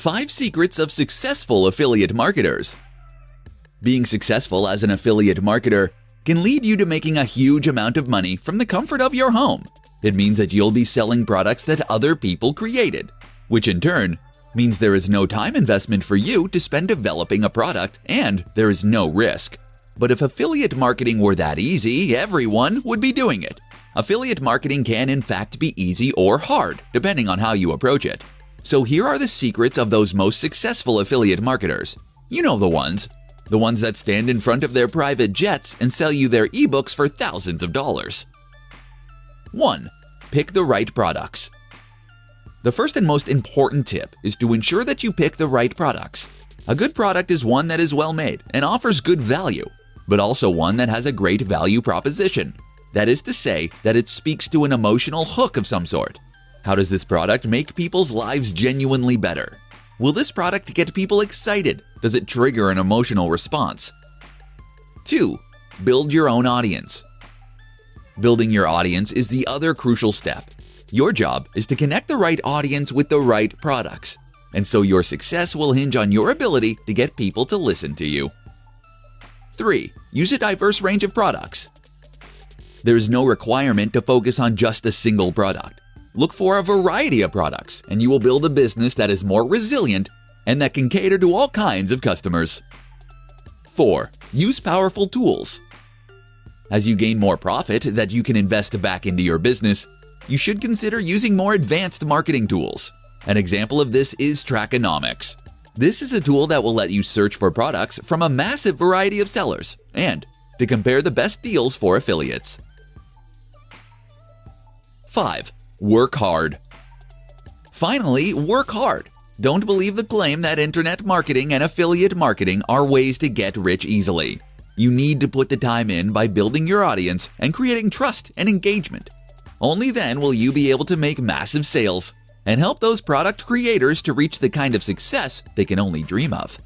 5 Secrets of Successful Affiliate Marketers. Being successful as an affiliate marketer can lead you to making a huge amount of money from the comfort of your home. It means that you'll be selling products that other people created, which in turn means there is no time investment for you to spend developing a product and there is no risk. But if affiliate marketing were that easy, everyone would be doing it. Affiliate marketing can in fact be easy or hard, depending on how you approach it. So here are the secrets of those most successful affiliate marketers. You know the ones that stand in front of their private jets and sell you their ebooks for thousands of dollars. 1. Pick the right products. The first and most important tip is to ensure that you pick the right products. A good product is one that is well made and offers good value, but also one that has a great value proposition. That is to say, that it speaks to an emotional hook of some sort. How does this product make people's lives genuinely better? Will this product get people excited? Does it trigger an emotional response? 2. Build your own audience. Building your audience is the other crucial step. Your job is to connect the right audience with the right products, and so your success will hinge on your ability to get people to listen to you. 3. Use a diverse range of products. There is no requirement to focus on just a single product. Look for a variety of products, and you will build a business that is more resilient and that can cater to all kinds of customers. 4. Use powerful tools. As you gain more profit that you can invest back into your business, you should consider using more advanced marketing tools. An example of this is Trackonomics. This is a tool that will let you search for products from a massive variety of sellers and to compare the best deals for affiliates. 5. Work hard. Finally, work hard. Don't believe the claim that internet marketing and affiliate marketing are ways to get rich easily. You need to put the time in by building your audience and creating trust and engagement. Only then will you be able to make massive sales and help those product creators to reach the kind of success they can only dream of.